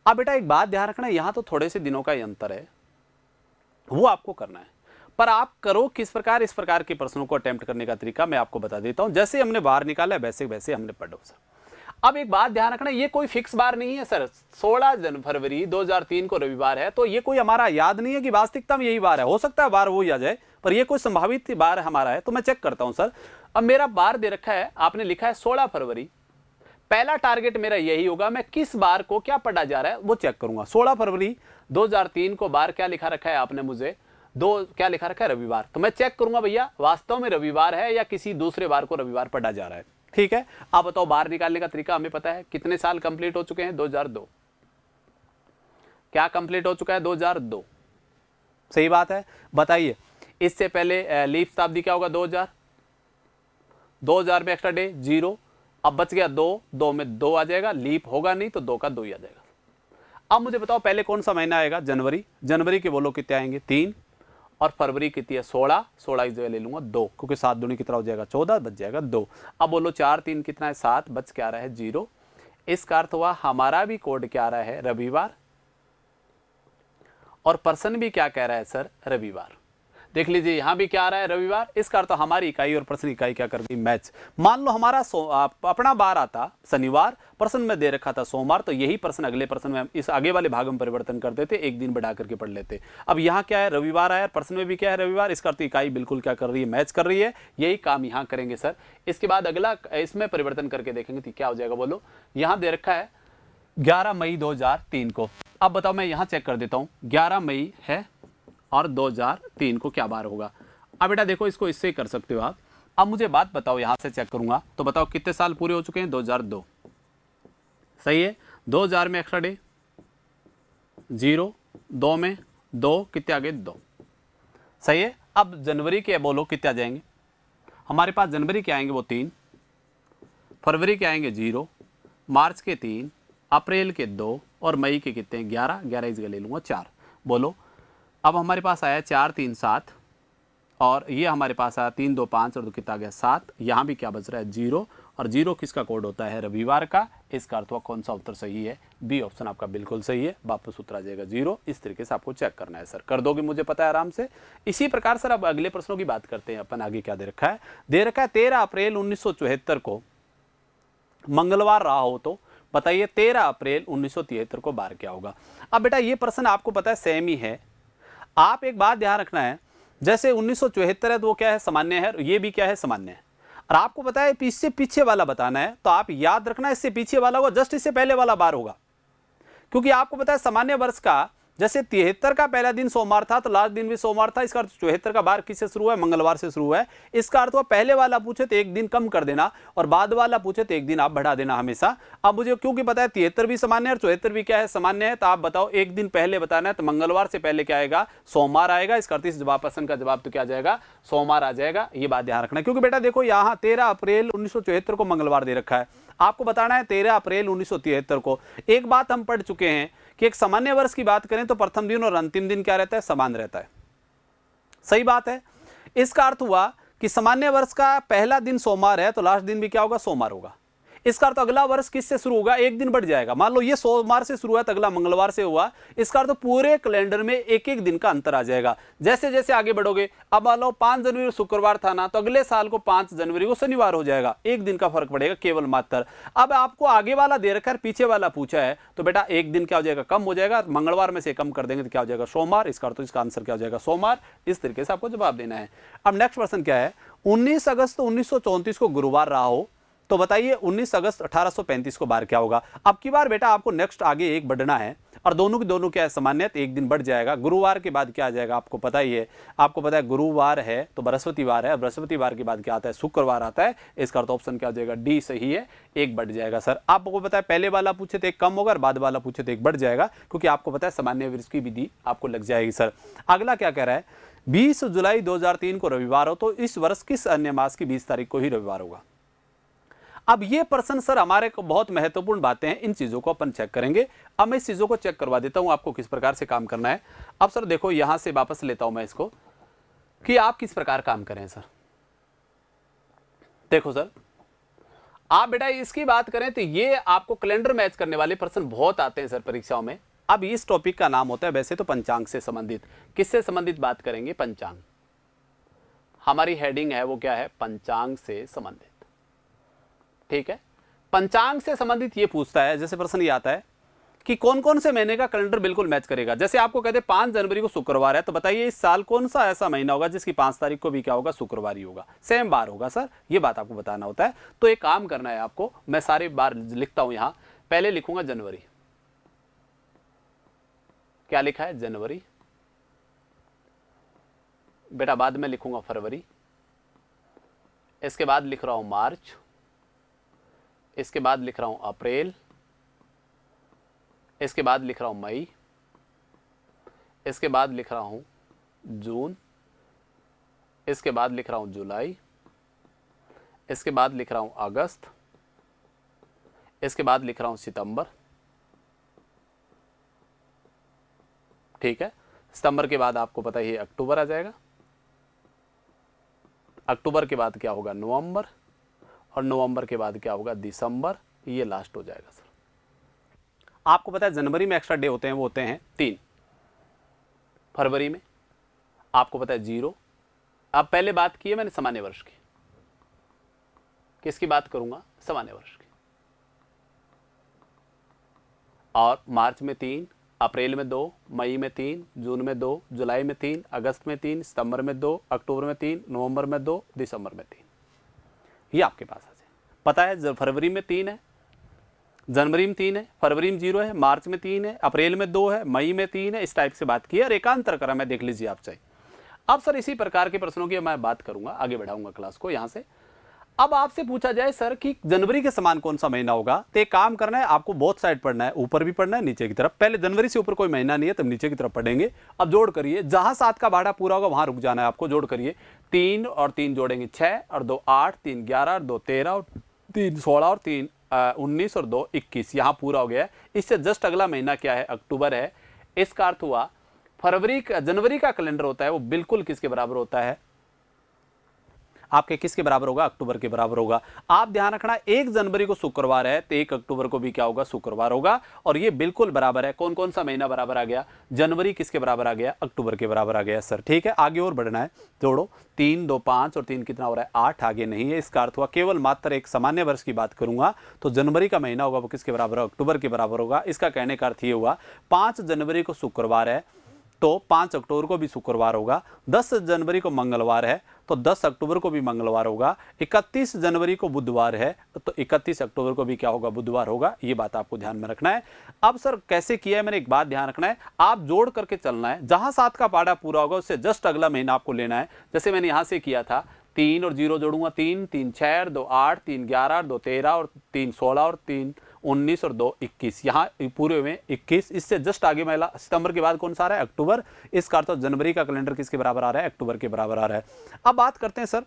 अब बेटा एक बात ध्यान रखना, यहां तो थोड़े से दिनों का ही अंतर है, वो आपको करना है, पर आप करो किस प्रकार। इस प्रकार के प्रश्नों को अटेम्प्ट करने का तरीका मैं आपको बता देता हूं। जैसे हमने बार निकाला है वैसे वैसे हमने पढ़ो सर। अब एक बात ध्यान रखना, ये कोई फिक्स बार नहीं है सर। 16 फरवरी 2003 को रविवार है, तो ये कोई हमारा याद नहीं है कि वास्तविकता में यही बार है। हो सकता है बार वो ही आ जाए, पर ये कोई संभावित बार हमारा है, तो मैं चेक करता हूं सर। अब मेरा बार दे रखा है, आपने लिखा है 16 फरवरी। पहला टारगेट मेरा यही होगा, मैं किस बार को क्या पढ़ा जा रहा है वो चेक करूंगा। 16 फरवरी 2003 को बार क्या लिखा रखा है आपने मुझे, क्या लिखा रखा है रविवार, तो मैं चेक करूंगा भैया वास्तव में रविवार है या किसी दूसरे बार को रविवार पढ़ा जा रहा है, ठीक है। आप बताओ बार निकालने का तरीका हमें पता है। कितने साल कंप्लीट हो चुके हैं, 2002। क्या कंप्लीट हो चुका है 2002, सही बात है। बताइए इससे पहले लीप शताब्दी क्या होगा 2000 में एक्स्ट्रा डे 0। अब बच गया 2, 2 में 2 आ जाएगा, लीप होगा नहीं तो 2 का 2 ही आ जाएगा। अब मुझे बताओ पहले कौन सा महीना आएगा, जनवरी। जनवरी के बोलो कितने आएंगे 3, और फरवरी कितनी है 16। 16 की जगह ले लूंगा 2, क्योंकि 7 दूनी कितना हो जाएगा 14, बच जाएगा 2। अब बोलो 4 3 कितना है 7, बच क्या आ रहा है 0। इसका अर्थ हुआ हमारा भी कोड क्या आ रहा है रविवार, और पर्सन भी क्या कह रहा है सर रविवार। देख लीजिए यहां भी क्या आ रहा है रविवार। इसका अर्थ हमारी इकाई और प्रश्न इकाई क्या कर गई मैच। मान लो हमारा अपना बार आता शनिवार, प्रश्न में दे रखा था सोमवार, तो यही प्रश्न अगले प्रश्न में इस आगे वाले भाग में परिवर्तन कर देते, एक दिन बढ़ा करके पढ़ लेते। अब यहाँ क्या है रविवार आया, प्रश्न में भी क्या है रविवार। इसका अर्थ इकाई बिल्कुल क्या कर रही है, मैच कर रही है। यही काम यहाँ करेंगे सर। इसके बाद अगला इसमें परिवर्तन करके देखेंगे तो क्या हो जाएगा बोलो। यहाँ दे रखा है 11 मई 2003 को। अब बताओ मैं यहाँ चेक कर देता हूँ, 11 मई है और 2003 को क्या बार होगा। अब बेटा देखो इसको इससे ही कर सकते हो आप। अब मुझे बात बताओ, यहां से चेक करूंगा तो बताओ कितने साल पूरे हो चुके हैं 2002, सही है। 2000 में एक्स्ट्रा डे 0, 2 में 2 कितने आ गए 2, सही है। अब जनवरी के बोलो कितने आ जाएंगे हमारे पास, जनवरी के आएंगे वो 3, फरवरी के आएंगे 0, मार्च के 3, अप्रैल के 2 और मई के कितने 11, 11 इस जगह ले लूँगा 4। बोलो अब हमारे पास आया 4 3 7 और ये हमारे पास आया 3 2 5 और 2 कितना आ गया 7। यहाँ भी क्या बच रहा है 0 और 0 किसका कोड होता है रविवार का। इसका अर्थ हुआ कौन सा उत्तर सही है, बी ऑप्शन आपका बिल्कुल सही है। वापस उत्तर आ जाएगा 0। इस तरीके से आपको चेक करना है सर, कर दोगे मुझे पता है आराम से। इसी प्रकार सर अब अगले प्रश्नों की बात करते हैं अपन। आगे क्या दे रखा है, दे रखा है 13 अप्रैल 1974 को मंगलवार रहा हो तो बताइए 13 अप्रैल 1973 को बार क्या होगा। अब बेटा ये प्रश्न आपको पता है सेम ही है। आप एक बात ध्यान रखना है, जैसे 1974 है तो वो क्या है सामान्य है, ये भी क्या है सामान्य है। और आपको पता है इससे पीछे वाला बताना है तो आप याद रखना इससे पीछे वाला होगा, जस्ट इससे पहले वाला बार होगा। क्योंकि आपको पता है सामान्य वर्ष का जैसे 73 का पहला दिन सोमवार था तो लास्ट दिन भी सोमवार था। इसका अर्थ 74 का बार किससे शुरू है, मंगलवार से शुरू है। इसका अर्थ हुआ पहले वाला पूछे तो एक दिन कम कर देना और बाद वाला पूछे तो एक दिन आप बढ़ा देना हमेशा। अब मुझे क्योंकि पता है 73 भी सामान्य है और 74 भी क्या है सामान्य है, तो आप बताओ एक दिन पहले बताना है तो मंगलवार से पहले क्या आएगा सोमवार आएगा। इसका अर्थ इस जवाब प्रश्न का जवाब तो क्या आ जाएगा सोमवार आ जाएगा। ये बात ध्यान रखना क्योंकि बेटा देखो यहाँ 13 अप्रैल 1974 को मंगलवार दे रखा है, आपको बताना है 13 अप्रैल 1973 को। एक बात हम पढ़ चुके हैं कि एक सामान्य वर्ष की बात करें तो प्रथम दिन और अंतिम दिन क्या रहता है समान रहता है, सही बात है। इसका अर्थ हुआ कि सामान्य वर्ष का पहला दिन सोमवार है तो लास्ट दिन भी क्या होगा सोमवार होगा। इसका अर्थ अगला वर्ष किससे शुरू होगा, एक दिन बढ़ जाएगा। मान लो ये सोमवार से शुरू हुआ तो अगला मंगलवार से हुआ, इसका अर्थ पूरे कैलेंडर में एक एक दिन का अंतर आ जाएगा। जैसे जैसे आगे बढ़ोगे, अब मान लो 5 जनवरी शुक्रवार था ना तो अगले साल को 5 जनवरी को शनिवार हो जाएगा, एक दिन का फर्क पड़ेगा केवल मात्र। अब आपको आगे वाला दे रखा है पीछे वाला पूछा है तो बेटा एक दिन क्या हो जाएगा कम हो जाएगा, मंगलवार में से कम कर देंगे तो क्या हो जाएगा सोमवार। इसका अर्थ इसका आंसर क्या हो जाएगा सोमवार। इस तरीके से आपको जवाब देना है। अब नेक्स्ट क्वेश्चन क्या है, 19 अगस्त 1934 को गुरुवार रहा हो तो बताइए 19 अगस्त 1835 को बार क्या होगा। अब की बार बेटा आपको नेक्स्ट आगे एक बढ़ना है और दोनों की दोनों क्या है सामान्य, एक दिन बढ़ जाएगा। गुरुवार के बाद क्या आ जाएगा आपको पता ही है, आपको पता है गुरुवार है तो बृहस्पतिवार है, बृहस्पतिवार के बाद क्या आता है शुक्रवार आता है। इसका अर्थ ऑप्शन क्या हो जाएगा डी सही है, एक बढ़ जाएगा सर। आपको पता है पहले वाला पूछे तो एक कम होगा और बाद वाला पूछे तो एक बढ़ जाएगा, क्योंकि आपको पता है सामान्य वर्ष की विधि आपको लग जाएगी सर। अगला क्या कह रहा है, 20 जुलाई 2003 को रविवार हो तो इस वर्ष किस अन्य मास की 20 तारीख को ही रविवार होगा। अब ये प्रश्न सर हमारे को बहुत महत्वपूर्ण बातें हैं, इन चीजों को अपन चेक करेंगे। अब मैं इस चीजों को चेक करवा देता हूं आपको किस प्रकार से काम करना है। अब सर देखो यहां से वापस लेता हूं मैं इसको कि आप किस प्रकार काम करें सर। देखो सर आप बेटा इसकी बात करें तो ये आपको कैलेंडर मैच करने वाले प्रश्न बहुत आते हैं सर परीक्षाओं में। अब इस टॉपिक का नाम होता है वैसे तो पंचांग से संबंधित। किससे संबंधित बात करेंगे, पंचांग। हमारी हेडिंग है वो क्या है, पंचांग से संबंधित। ठीक है, पंचांग से संबंधित ये पूछता है, जैसे प्रश्न ये आता है कि कौन कौन से महीने का कैलेंडर बिल्कुल मैच करेगा। जैसे आपको कहते हैं 5 जनवरी को शुक्रवार है तो बताइए इस साल कौन सा ऐसा महीना होगा जिसकी 5 तारीख को भी क्या होगा शुक्रवार ही होगा, सेम बार होगा सर। ये बात आपको बताना होता है। तो एक काम करना है आपको, मैं सारे बार लिखता हूं यहां। पहले लिखूंगा जनवरी, क्या लिखा है जनवरी बेटा, बाद में लिखूंगा फरवरी, इसके बाद लिख रहा हूं मार्च, इसके बाद लिख रहा हूं अप्रैल, इसके बाद लिख रहा हूं मई, इसके बाद लिख रहा हूं जून, इसके बाद लिख रहा हूं जुलाई, इसके बाद लिख रहा हूं अगस्त, इसके बाद लिख रहा हूं सितंबर। ठीक है, सितंबर के बाद आपको पता ही है अक्टूबर आ जाएगा, अक्टूबर के बाद क्या होगा नवंबर, और नवंबर के बाद क्या होगा दिसंबर। ये लास्ट हो जाएगा सर। आपको पता है जनवरी में एक्स्ट्रा डे होते हैं, वो होते हैं 3, फरवरी में आपको पता है 0। अब पहले बात की है मैंने सामान्य वर्ष की, किसकी बात करूंगा सामान्य वर्ष की। और मार्च में 3, अप्रैल में 2, मई में 3, जून में 2, जुलाई में 3, अगस्त में 3, सितंबर में 2, अक्टूबर में 3, नवंबर में 2, दिसंबर में 3। ये आपके पास आ जाए। पता है फरवरी में 3 है, जनवरी में 3 है, फरवरी में 0 है, मार्च में 3 है, अप्रैल में 2 है, मई में 3 है। इस टाइप से बात की है और एकांतर करा मैं, देख लीजिए आप चाहिए। अब सर इसी प्रकार के प्रश्नों की मैं बात करूंगा, आगे बढ़ाऊंगा क्लास को यहां से। अब आपसे पूछा जाए सर कि जनवरी के समान कौन सा महीना होगा, तो एक काम करना है आपको बहुत साइड पढ़ना है, ऊपर भी पढ़ना है नीचे की तरफ। पहले जनवरी से ऊपर कोई महीना नहीं है तब नीचे की तरफ पढ़ेंगे। अब जोड़ करिए, जहां 7 का भाड़ा पूरा होगा वहां रुक जाना है आपको। जोड़ करिए, 3 और 3 जोड़ेंगे 6 और 2 8, 3 11 और 2 13 और 3 16 और 3 19 और 2 21, यहाँ पूरा हो गया है। इससे जस्ट अगला महीना क्या है, अक्टूबर है। इसका अर्थ हुआ जनवरी का कैलेंडर होता है वो बिल्कुल किसके बराबर होता है, आपके किसके बराबर होगा, अक्टूबर के बराबर होगा। आप ध्यान रखना 1 जनवरी को शुक्रवार है तो 1 अक्टूबर को भी क्या होगा, शुक्रवार होगा। और ये बिल्कुल बराबर है। कौन कौन सा महीना बराबर आ गया, जनवरी किसके बराबर आ गया, अक्टूबर के बराबर आ गया सर। ठीक है, आगे और बढ़ना है। जोड़ो 3 2 5 और 3 कितना हो रहा है, 8, आगे नहीं है। इसका अर्थ हुआ केवल मात्र एक सामान्य वर्ष की बात करूंगा तो जनवरी का महीना होगा वो किसके बराबर होगा, अक्टूबर के बराबर होगा। इसका कहने का अर्थ ये हुआ 5 जनवरी को शुक्रवार है तो 5 अक्टूबर को भी शुक्रवार होगा। 10 जनवरी को मंगलवार है तो 10 अक्टूबर को भी मंगलवार होगा। 31 जनवरी को बुधवार है तो 31 अक्टूबर को भी क्या होगा, बुधवार होगा। ये बात आपको ध्यान में रखना है। अब सर कैसे किया है मैंने, एक बात ध्यान रखना है, आप जोड़ करके चलना है। जहां 7 का पाड़ा पूरा होगा उससे जस्ट अगला महीना आपको लेना है। जैसे मैंने यहां से किया था, 3 और 0 जोड़ूंगा, 3 3 6 2 8 3 11 2 13 और 3 16 और 3 19 और 2 21, यहाँ पूरे में 21। इससे जस्ट आगे महिला सितंबर के बाद कौन सा आ रहा है, अक्टूबर। इसका अर्थ जनवरी का कैलेंडर किसके बराबर आ रहा है, अक्टूबर के बराबर आ रहा है। अब बात करते हैं सर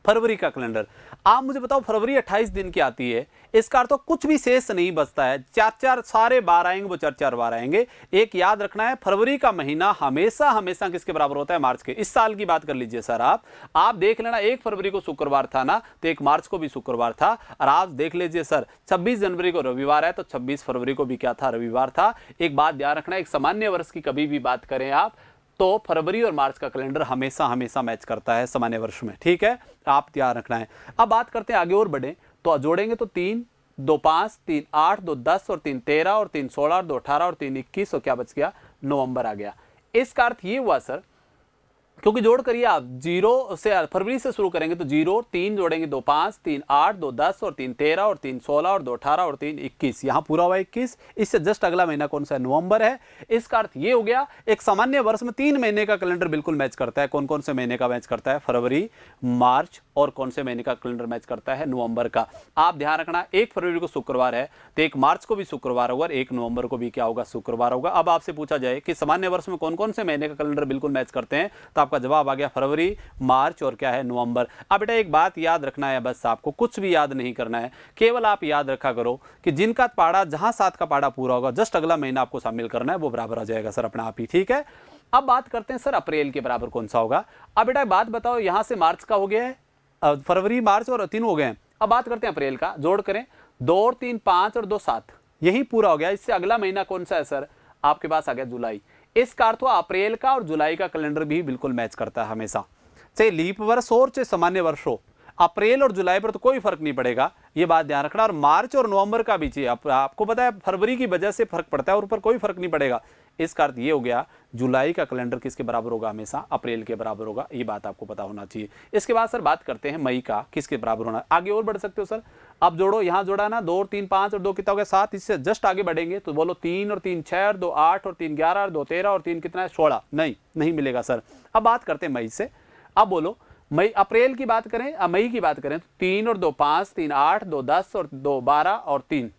फरवरी का कैलेंडर। आप मुझे बताओ फरवरी 28 दिन की आती है, इसका अर्थ तो कुछ भी शेष नहीं बचता है। 4 सारे बार आएंगे वो 4 बार आएंगे। एक याद रखना है, फरवरी का महीना हमेशा हमेशा किसके बराबर होता है, मार्च के। इस साल की बात कर लीजिए सर, आप देख लेना 1 फरवरी को शुक्रवार था ना तो 1 मार्च को भी शुक्रवार था। और आप देख लीजिए सर 26 जनवरी को रविवार है तो 26 फरवरी को भी क्या था, रविवार था। एक बात ध्यान रखना, एक सामान्य वर्ष की कभी भी बात करें आप तो फरवरी और मार्च का कैलेंडर हमेशा हमेशा मैच करता है सामान्य वर्ष में। ठीक है, आप ध्यान रखना है। अब बात करते हैं आगे और बढ़े तो जोड़ेंगे तो 3 2 5 3 8 2 10 और 3 13 और 3 16 और 2 18 और 3 21 और क्या बच गया, नवंबर आ गया। इसका अर्थ ये हुआ सर, क्योंकि जोड़ करिए आप 0 से फरवरी से शुरू करेंगे तो 0 3 जोड़ेंगे 2 5 3 8 2 10 और 3 13 और 3 16 और 2 18 और 3 21, यहाँ पूरा हुआ 21। इससे जस्ट अगला महीना कौन सा है, नवंबर है। इसका अर्थ ये हो गया एक सामान्य वर्ष में 3 महीने का कैलेंडर बिल्कुल मैच करता है। कौन कौन से महीने का मैच करता है, फरवरी, मार्च और कौन से महीने का कैलेंडर मैच करता है, नवंबर का। आप ध्यान रखना 1 फरवरी को शुक्रवार है तो 1 मार्च को भी शुक्रवार होगा और 1 नवंबर को भी क्या होगा, शुक्रवार होगा। अब आपसे पूछा जाए कि सामान्य वर्ष में कौन कौन से महीने का कैलेंडर बिल्कुल मैच करते हैं तो आपका जवाब आ गया फरवरी, मार्च और क्या है, नवंबर। अब बेटा एक बात याद रखना है, बस आपको कुछ भी याद नहीं करना है, केवल आप याद रखा करो कि जिनका पाड़ा जहां 7 का पाड़ा पूरा होगा जस्ट अगला महीना आपको शामिल करना है, वो बराबर आ जाएगा सर अपने आप ही। ठीक है, अब बात करते हैं सर अप्रैल के बराबर कौन सा होगा। अब बेटा बात बताओ, यहां से मार्च का हो गया है, फरवरी मार्च और 3 हो गए हैं। अब बात करते हैं अप्रैल का, जोड़ करें 2 और 3 5 और 2 7, यही पूरा हो गया। इससे अगला महीना कौन सा है सर, आपके पास आ गया जुलाई। इसका अर्थ हुआ अप्रैल का और जुलाई का कैलेंडर भी बिल्कुल मैच करता है हमेशा, चाहे लीप वर्ष हो चाहे सामान्य वर्ष हो। अप्रैल और जुलाई पर तो कोई फर्क नहीं पड़ेगा, ये बात ध्यान रखना। और मार्च और नवंबर का भी चाहिए, आपको पता है फरवरी की वजह से फर्क पड़ता है और ऊपर कोई फर्क नहीं पड़ेगा। इसका अर्थ ये हो गया जुलाई का कैलेंडर किसके बराबर होगा, हमेशा अप्रैल के बराबर होगा। ये बात आपको पता होना चाहिए। इसके बाद सर बात करते हैं मई का किसके बराबर होना। आगे और बढ़ सकते हो सर, अब जोड़ो, यहाँ जोड़ा ना 2 और 3 5 और 2 कितना हो गया 7। इससे जस्ट आगे बढ़ेंगे तो बोलो 3 और 3 6 और 2 8 और 3 11 और 2 13 और 3 कितना है 16, नहीं मिलेगा सर। अब बात करते हैं मई से। अब बोलो मई, अप्रैल की बात करें, मई की बात करें तो 3 और 2 5 3 8 2 10 और 2 12 और 3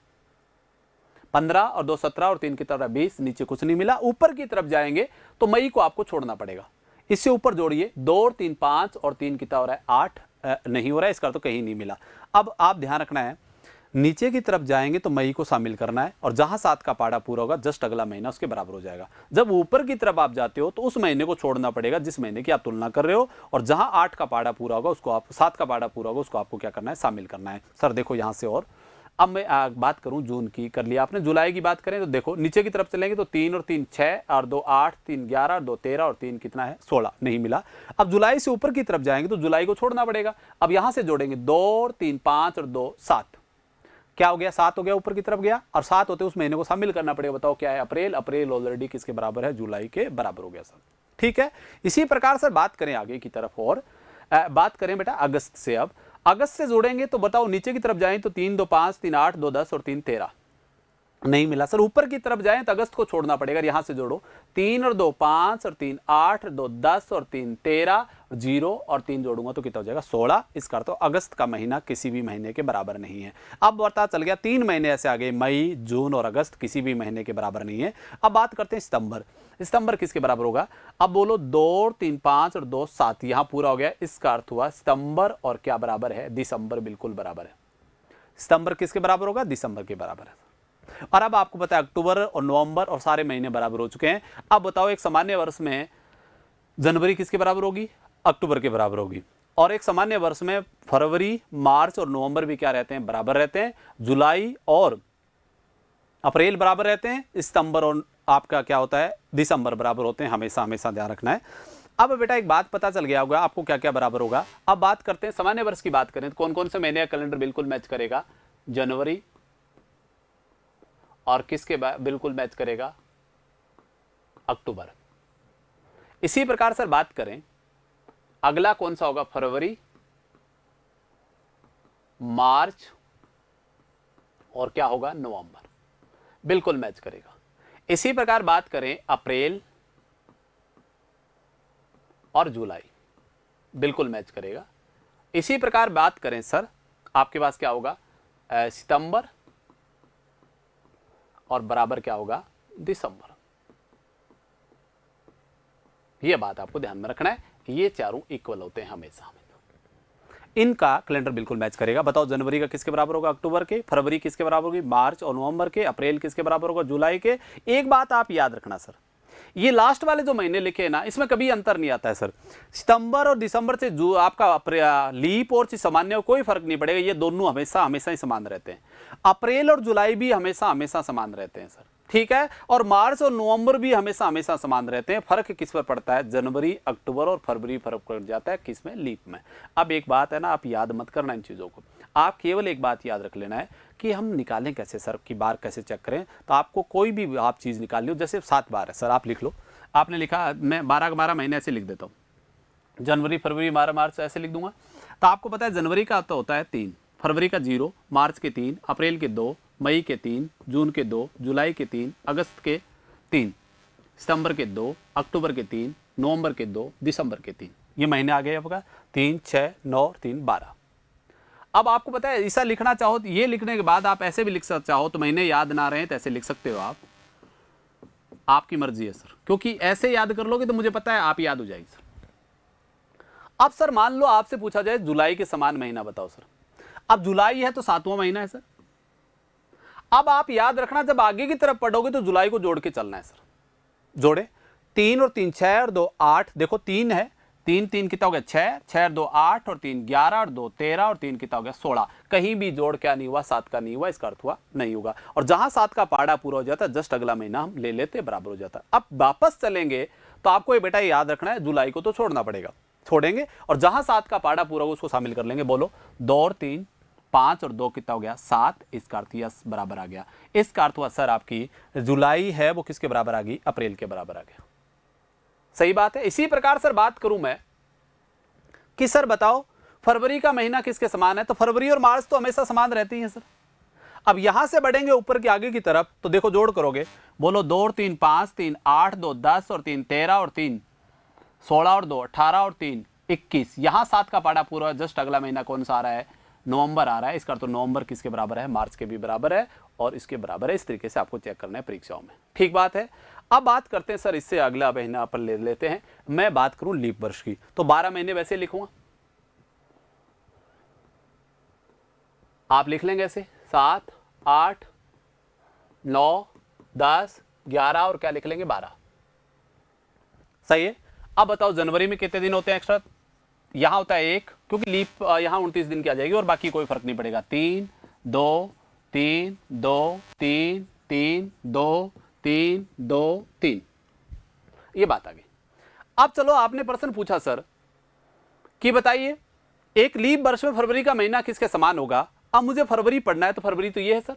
15 और 2 17 और 3 की तरफ 20, नीचे कुछ नहीं मिला। ऊपर की तरफ जाएंगे तो मई को आपको छोड़ना पड़ेगा। इससे ऊपर जोड़िए 2 और 3 5 और 3 कितना हो रहा है 8, नहीं हो रहा है, इसका तो कहीं नहीं मिला। अब आप ध्यान रखना है, नीचे की तरफ जाएंगे तो मई को शामिल करना है और जहां 7 का पाड़ा पूरा होगा जस्ट अगला महीना उसके बराबर हो जाएगा। जब ऊपर की तरफ आप जाते हो तो उस महीने को छोड़ना पड़ेगा जिस महीने की आप तुलना कर रहे हो, और जहां 8 का पाड़ा पूरा होगा उसको आप 7 का पाड़ा पूरा होगा उसको आपको क्या करना है, शामिल करना है। सर देखो यहां से, और अब मैं बात करूं जून की, कर लिया आपने। जुलाई की बात करें तो देखो नीचे की तरफ चलेंगे तो 3 और 3 6 और 2 8 3 11 और 2 13 और 3 कितना है 16, नहीं मिला। अब जुलाई से ऊपर की तरफ जाएंगे तो जुलाई को छोड़ना पड़ेगा। अब यहां से जोड़ेंगे 2 और 3 5 और 2 7, क्या हो गया 7 हो गया, ऊपर की तरफ गया, और 7 होते उस महीने को शामिल करना पड़ेगा। बताओ क्या है, अप्रैल। अप्रैल ऑलरेडी किसके बराबर है, जुलाई के बराबर हो गया सर। ठीक है, इसी प्रकार सर बात करें आगे की तरफ, और बात करें बेटा अगस्त से। अब अगस्त से जोड़ेंगे तो बताओ नीचे की तरफ जाएं तो 3 2 5 3 8 2 10 और 3 13, नहीं मिला सर। ऊपर की तरफ जाएं तो अगस्त को छोड़ना पड़ेगा, यहां से जोड़ो 3 और 2 5 और 3 8 2 10 और 3 13, 0 और 3 जोड़ूंगा तो कितना हो जाएगा 16। इसका अर्थ तो अगस्त का महीना किसी भी महीने के बराबर नहीं है। अब पता चल गया 3 महीने ऐसे आ गए, मई जून और अगस्त किसी भी महीने के बराबर नहीं है। अब बात करते हैं सितंबर। सितंबर किसके बराबर होगा, अब बोलो 2 और 3 5 और 2 7, यहां पूरा हो गया। इसका अर्थ हुआ सितंबर और क्या बराबर है, दिसंबर बिल्कुल बराबर है। सितंबर किसके बराबर होगा? दिसंबर के बराबर है। और अब आपको पता है अक्टूबर और नवंबर और सारे महीने बराबर हो चुके हैं। अब बताओ एक सामान्य वर्ष में जनवरी किसके बराबर होगी? अक्टूबर के बराबर होगी। और एक सामान्य वर्ष में फरवरी, मार्च और नवंबर भी क्या रहते हैं? बराबर रहते हैं। जुलाई और अप्रैल बराबर रहते हैं। सितंबर और आपका क्या होता है? दिसंबर बराबर होते हैं। हमेशा हमेशा ध्यान रखना है। अब बेटा एक बात पता चल गया होगा आपको क्या क्या बराबर होगा। अब बात करते हैं सामान्य वर्ष की। बात करें तो कौन कौन से महीने का कैलेंडर बिल्कुल मैच करेगा? जनवरी। और किसके बिल्कुल मैच करेगा? अक्टूबर। इसी प्रकार से बात करें अगला कौन सा होगा? फरवरी, मार्च और क्या होगा? नवंबर। बिल्कुल मैच करेगा। इसी प्रकार बात करें अप्रैल और जुलाई, बिल्कुल मैच करेगा। इसी प्रकार बात करें सर आपके पास क्या होगा? सितंबर और बराबर क्या होगा? दिसंबर। यह बात आपको ध्यान में रखना है। ये चारों इक्वल होते हैं हमेशा। इनका कैलेंडर बिल्कुल मैच करेगा। बताओ जनवरी का किसके बराबर होगा? अक्टूबर के। फरवरी किसके बराबर होगी? मार्च और नवंबर के। अप्रैल किसके बराबर होगा? जुलाई के। एक बात आप याद रखना सर, ये लास्ट वाले जो महीने लिखे हैं ना, इसमें कभी अंतर नहीं आता है सर। सितंबर और दिसंबर से जो आपका लीप और सामान्य कोई फर्क नहीं पड़ेगा। ये दोनों हमेशा हमेशा ही समान रहते हैं। अप्रैल और जुलाई भी हमेशा हमेशा समान रहते हैं सर, ठीक है। और मार्च और नवंबर भी हमेशा हमेशा समान रहते हैं। फर्क किस पर पड़ता है? जनवरी, अक्टूबर और फरवरी फर्क पड़ जाता है किस में? लीप में। अब एक बात है ना, आप याद मत करना इन चीज़ों को। आप केवल एक बात याद रख लेना है कि हम निकालें कैसे सर, की बार कैसे चेक करें। तो आपको कोई भी आप चीज़ निकालनी हो, जैसे 7 बार है सर, आप लिख लो। आपने लिखा, मैं 12 के 12 महीने ऐसे लिख देता हूँ। जनवरी, फरवरी, मार्च ऐसे लिख दूंगा। तो आपको पता है जनवरी का तो होता है 3, फरवरी का 0, मार्च के 3, अप्रैल के 2, मई के 3, जून के 2, जुलाई के 3, अगस्त के 3, सितंबर के 2, अक्टूबर के 3, नवंबर के 2, दिसंबर के 3। ये महीने आ गए आपका 3, 6, 9, 3, 12। अब आपको पता है ऐसा लिखना चाहो तो ये लिखने के बाद आप ऐसे भी लिख सकते चाहो तो महीने याद ना रहे तो ऐसे लिख सकते हो आप, आपकी मर्जी है सर। क्योंकि ऐसे याद कर लोगे तो मुझे पता है आप याद हो जाएगी सर। अब सर मान लो आपसे पूछा जाए जुलाई के समान महीना बताओ सर। अब जुलाई है तो 7वां महीना है सर। अब आप याद रखना जब आगे की तरफ पढ़ोगे तो जुलाई को जोड़ के चलना है सर। जोड़े 3 और 3 6 और 2 8। देखो 3 है, 3 3 कितना हो गया? 6, 6 और 2 8 और 3 11 और 2 13 और 3 कितना हो गया? 16। कहीं भी जोड़ क्या नहीं हुआ? 7 का नहीं हुआ, इसका अर्थ हुआ नहीं होगा। और जहां 7 का पाड़ा पूरा हो जाता है जस्ट अगला महीना हम ले लेते, बराबर हो जाता है। अब वापस चलेंगे तो आपको ये बेटा याद रखना है जुलाई को तो छोड़ना पड़ेगा, छोड़ेंगे और जहां 7 का पाड़ा पूरा हो उसको शामिल कर लेंगे। बोलो 2 और 3 5 और 2 कितना हो गया? 7। इसका अर्थ यस बराबर आ गया। इसका अर्थ हुआ सर आपकी जुलाई है वो किसके बराबर आ गई? अप्रैल के बराबर आ गया। सही बात है। इसी प्रकार सर बात करूं मैं कि सर बताओ फरवरी का महीना किसके समान है? तो फरवरी और मार्च तो हमेशा समान रहती हैं सर। अब यहां से बढ़ेंगे ऊपर के आगे की तरफ तो देखो जोड़ करोगे, बोलो 2 और 3 5, 3 8, 2 10 और 3 13 और 3 16 और 2 18 और 3 21। यहां 7 का पाड़ा पूरा है। जस्ट अगला महीना कौन सा आ रहा है? नवंबर आ रहा है। इसका तो नवंबर किसके बराबर है? मार्च के भी बराबर है और इसके बराबर है। इस तरीके से आपको चेक करना है परीक्षाओं में, ठीक बात है। अब बात करते हैं सर इससे अगला महीना अपन ले लेते हैं। मैं बात करूं लीप वर्ष की तो 12 महीने वैसे लिखूंगा, आप लिख लेंगे ऐसे 7 8 9 10 11 और क्या लिख लेंगे? 12। सही है। अब बताओ जनवरी में कितने दिन होते हैं एक्स्ट्रा? यहां होता है 1 क्योंकि लीप यहां 29 दिन की आ जाएगी और बाकी कोई फर्क नहीं पड़ेगा। 3 2 3 2 3 3 2 3 2 3। ये बात आ गई। अब चलो आपने प्रश्न पूछा सर कि बताइए एक लीप वर्ष में फरवरी का महीना किसके समान होगा? अब मुझे फरवरी पढ़ना है तो फरवरी तो ये है सर।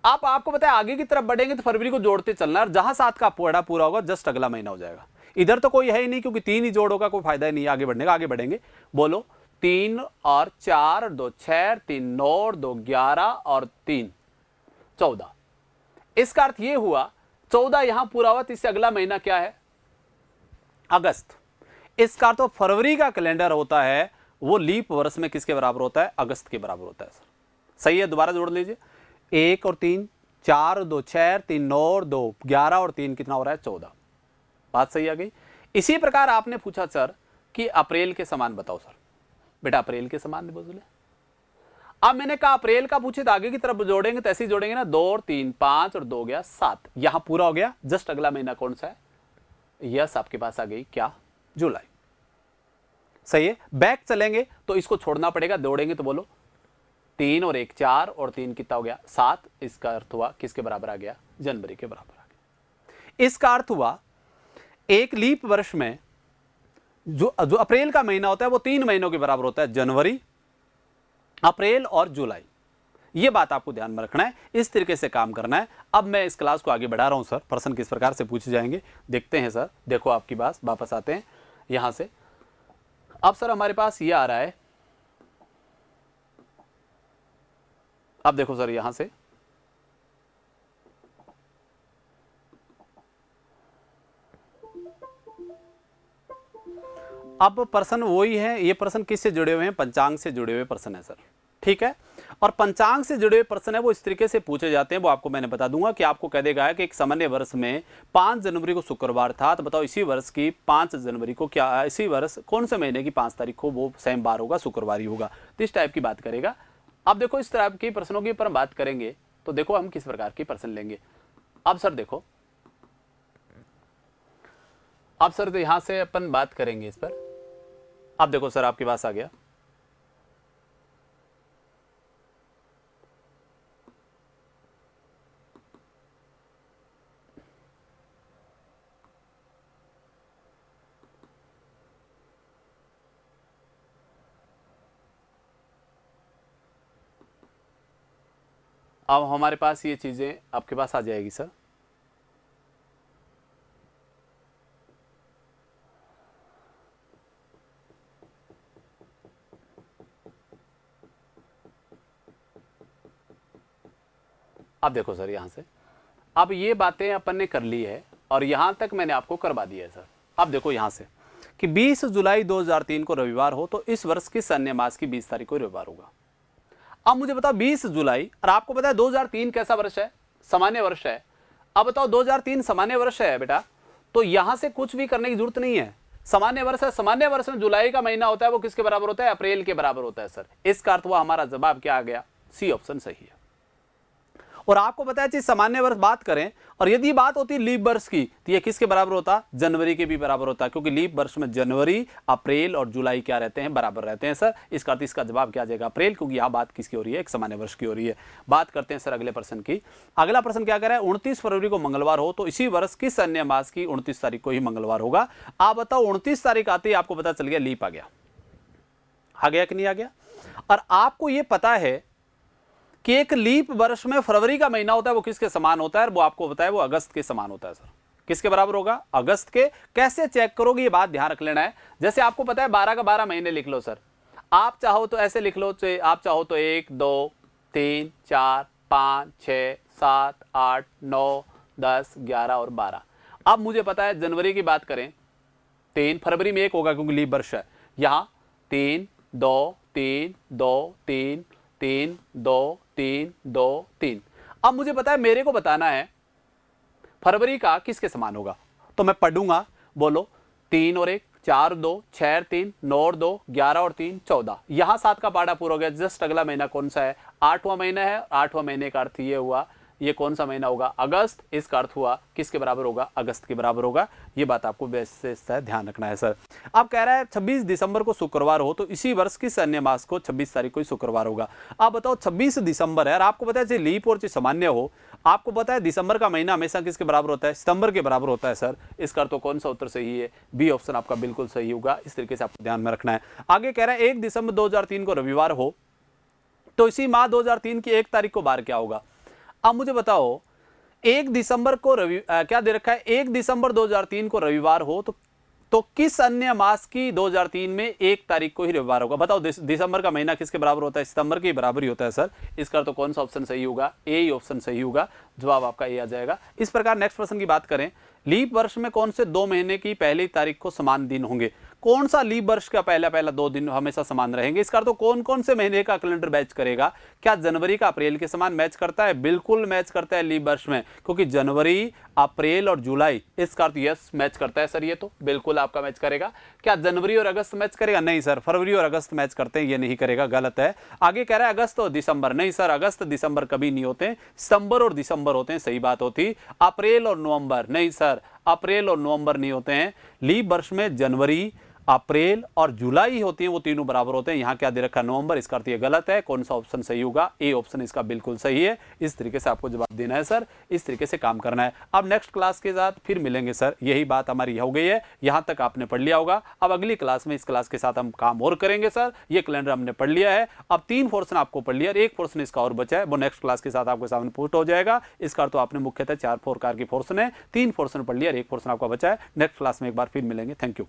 आप आपको पता है आगे की तरफ बढ़ेंगे तो फरवरी को जोड़ते चलना और जहां 7 का पाड़ा पूरा होगा जस्ट अगला महीना हो जाएगा। इधर तो कोई है ही नहीं क्योंकि 3 ही जोड़ होगा, कोई फायदा ही नहीं आगे बढ़ने का। आगे बढ़ेंगे, बोलो 3 और 4 और 2 6 और 3 9 और 2 11 और 3 14। इसका अर्थ ये हुआ 14 यहां पूरा हुआ तो इससे अगला महीना क्या है? अगस्त। इसका अर्थ तो फरवरी का कैलेंडर होता है वो लीप वर्ष में किसके बराबर होता है? अगस्त के बराबर होता है सर। सही है, दोबारा जोड़ लीजिए। 1 और 3 4 और 2 6 और 3 9 और 2 11 और 3 कितना हो रहा है? 14। बात सही आ गई। इसी प्रकार आपने पूछा सर कि अप्रैल के समान बताओ सर। बेटा अप्रैल के समान बोले। अब मैंने कहा अप्रैल का पूछे तो आगे की तरफ जोड़ेंगे तो ऐसे ही जोड़ेंगे ना, 2 और 3 5 और 2 गया 7, यहां पूरा हो गया। जस्ट अगला महीना कौन सा है? यस, आपके पास आ गई क्या? जुलाई। सही है। बैक चलेंगे तो इसको छोड़ना पड़ेगा, दौड़ेंगे तो बोलो 3 और 1 4 और 3 कितना हो गया? 7। इसका अर्थ हुआ किसके बराबर आ गया? जनवरी के बराबर आ गया। इसका अर्थ हुआ एक लीप वर्ष में जो अप्रैल का महीना होता है वो 3 महीनों के बराबर होता है, जनवरी, अप्रैल और जुलाई। ये बात आपको ध्यान में रखना है, इस तरीके से काम करना है। अब मैं इस क्लास को आगे बढ़ा रहा हूं सर, प्रश्न किस प्रकार से पूछे जाएंगे देखते हैं सर। देखो आपकी बात, वापस आते हैं यहां से। अब सर हमारे पास ये आ रहा है, अब देखो सर यहां से अब प्रश्न वही है। ये प्रश्न किससे जुड़े हुए हैं? पंचांग से जुड़े हुए प्रश्न है सर, ठीक है। और पंचांग से जुड़े हुए प्रश्न है वो इस तरीके से पूछे जाते हैं, वो आपको मैंने बता दूंगा कि आपको कह देगा कि एक सामान्य वर्ष में 5 जनवरी को शुक्रवार था, तो बताओ इसी वर्ष की 5 जनवरी को क्या, इसी वर्ष कौन से महीने की 5 तारीख को वो सेम बार होगा, शुक्रवार ही होगा। तो इस टाइप की बात करेगा। अब देखो इस तरह के प्रश्नों के ऊपर हम बात करेंगे तो देखो हम किस प्रकार के प्रश्न लेंगे। अब सर देखो, अब सर तो यहां से अपन बात करेंगे इस पर। अब देखो सर आपके पास आ गया, अब हमारे पास ये चीजें आपके पास आ जाएगी सर। अब देखो सर यहां से, अब ये बातें अपन ने कर ली है और यहां तक मैंने आपको करवा दिया है सर। अब देखो यहां से कि 20 जुलाई 2003 को रविवार हो तो इस वर्ष किस अन्य मास की 20 तारीख को रविवार होगा। अब मुझे बताओ 20 जुलाई, और आपको पता है 2003 कैसा वर्ष है? सामान्य वर्ष है। अब बताओ 2003 सामान्य वर्ष है बेटा, तो यहां से कुछ भी करने की जरूरत नहीं है, सामान्य वर्ष है। सामान्य वर्ष में जुलाई का महीना होता है वो किसके बराबर होता है? अप्रैल के बराबर होता है सर। इसका अर्थ हुआ हमारा जवाब क्या आ गया? सी ऑप्शन सही है। और आपको बताया चाहिए सामान्य वर्ष बात करें और यदि बात होती है लीप वर्ष की तो ये किसके बराबर होता? जनवरी के भी बराबर होता है, क्योंकि लीप वर्ष में जनवरी, अप्रैल और जुलाई क्या रहते हैं? बराबर रहते हैं सर। इसका अर्थ इसका जवाब क्या आ जाएगा? अप्रैल, क्योंकि यहाँ बात किसकी हो रही है? एक सामान्य वर्ष की हो रही है। बात करते हैं सर अगले प्रश्न की। अगला प्रश्न क्या कह रहा है? 29 फरवरी को मंगलवार हो तो इसी वर्ष किस अन्य मास की 29 तारीख को ही मंगलवार होगा। आप बताओ 29 तारीख आते ही आपको पता चल गया लीप आ गया कि नहीं आ गया? और आपको ये पता है कि एक लीप वर्ष में फरवरी का महीना होता है वो किसके समान होता है? वो आपको बताया वो अगस्त के समान होता है सर। किसके बराबर होगा? अगस्त के। कैसे चेक करोगे ये बात ध्यान रख लेना है। जैसे आपको पता है 12 का 12 महीने लिख लो सर। आप चाहो तो ऐसे लिख लो, आप चाहो तो 1 2 3 4 5 6 7 8 9 10 11 और 12। अब मुझे पता है जनवरी की बात करें 3, फरवरी में 1 होगा क्योंकि लीप वर्ष है। यहां 3 2 3 2 3 3 2 3 2 3। अब मुझे पता है मेरे को बताना है फरवरी का किसके समान होगा, तो मैं पढ़ूंगा, बोलो 3 और 1 4 2 6 और 3 9 और 2 11 और 3 14। यहां 7 का पाड़ा पूरा हो गया। जस्ट अगला महीना कौन सा है? 8वां महीना है। 8वां महीने का अर्थ ये हुआ ये कौन सा महीना होगा? अगस्त। इसका अर्थ हुआ किसके बराबर होगा? अगस्त के बराबर होगा। ये बात आपको विशेष ध्यान रखना है सर। अब कह रहा है 26 दिसंबर को शुक्रवार हो तो इसी वर्ष किस अन्य मास को 26 तारीख को ही शुक्रवार होगा। आप बताओ 26 दिसंबर है और आपको पता है चाहे लीप और चाहे सामान्य हो, आपको पता है दिसंबर का महीना हमेशा किसके बराबर होता है? सितंबर के बराबर होता है सर। इसका अर्थ तो कौन सा उत्तर सही है? बी ऑप्शन आपका बिल्कुल सही होगा। इस तरीके से आपको ध्यान में रखना है। आगे कह रहा है 1 दिसंबर 2003 को रविवार हो तो इसी माह 2003 की 1 तारीख को बार क्या होगा। अब मुझे बताओ 1 दिसंबर को क्या दे रखा है? 1 दिसंबर 2003 को रविवार हो तो किस अन्य मास की 2003 में 1 तारीख को ही रविवार होगा। बताओ दिसंबर का महीना किसके बराबर होता है? सितंबर के बराबर ही होता है सर। इसका तो कौन सा ऑप्शन सही होगा? ए ही ऑप्शन सही होगा। जवाब आपका ए आ जाएगा। इस प्रकार नेक्स्ट प्रश्न की बात करें, लीप वर्ष में कौन से 2 महीने की पहली तारीख को समान दिन होंगे? कौन सा लीप वर्ष का पहला पहला 2 दिन हमेशा समान रहेंगे? इसका अर्थ कौन कौन से महीने का कैलेंडर मैच करेगा? क्या जनवरी का अप्रैल के समान मैच करता है? बिल्कुल मैच करता है लीप वर्ष में, क्योंकि जनवरी, अप्रैल और जुलाई, इसका अर्थ यस मैच करता है सर। ये तो बिल्कुल आपका मैच करेगा। क्या जनवरी और अगस्त मैच करेगा? नहीं सर, फरवरी और अगस्त मैच करते हैं, ये नहीं करेगा, गलत है। आगे कह रहा है अगस्त और दिसंबर, नहीं सर, अगस्त दिसंबर कभी नहीं होते, सितंबर और दिसंबर होते हैं, सही बात होती। अप्रैल और नवंबर, नहीं सर, अप्रैल और नवंबर नहीं होते हैं। लीप वर्ष में जनवरी, अप्रैल और जुलाई होती हैं, वो तीनों बराबर होते हैं। यहां क्या दे रखा है? नवंबर, इसका अर्थ ये गलत है। कौन सा ऑप्शन सही होगा? ए ऑप्शन इसका बिल्कुल सही है। इस तरीके से आपको जवाब देना है सर, इस तरीके से काम करना है। अब नेक्स्ट क्लास के साथ फिर मिलेंगे सर, यही बात हमारी हो गई है, यहां तक आपने पढ़ लिया होगा। अब अगली क्लास में इस क्लास के साथ हम काम और करेंगे सर। ये कैलेंडर हमने पढ़ लिया है, अब 3 पोर्शन आपको पढ़ लिया, 1 पोर्शन इसका और बचा है, वो नेक्स्ट क्लास के साथ आपके सामने पुट हो जाएगा। इसका अर्थ आपने मुख्यतः 4 प्रकार की पोर्शन है, 3 पोर्शन पढ़ लिया और 1 पोर्शन आपका बचा है। नेक्स्ट क्लास में एक बार फिर मिलेंगे। Thank you.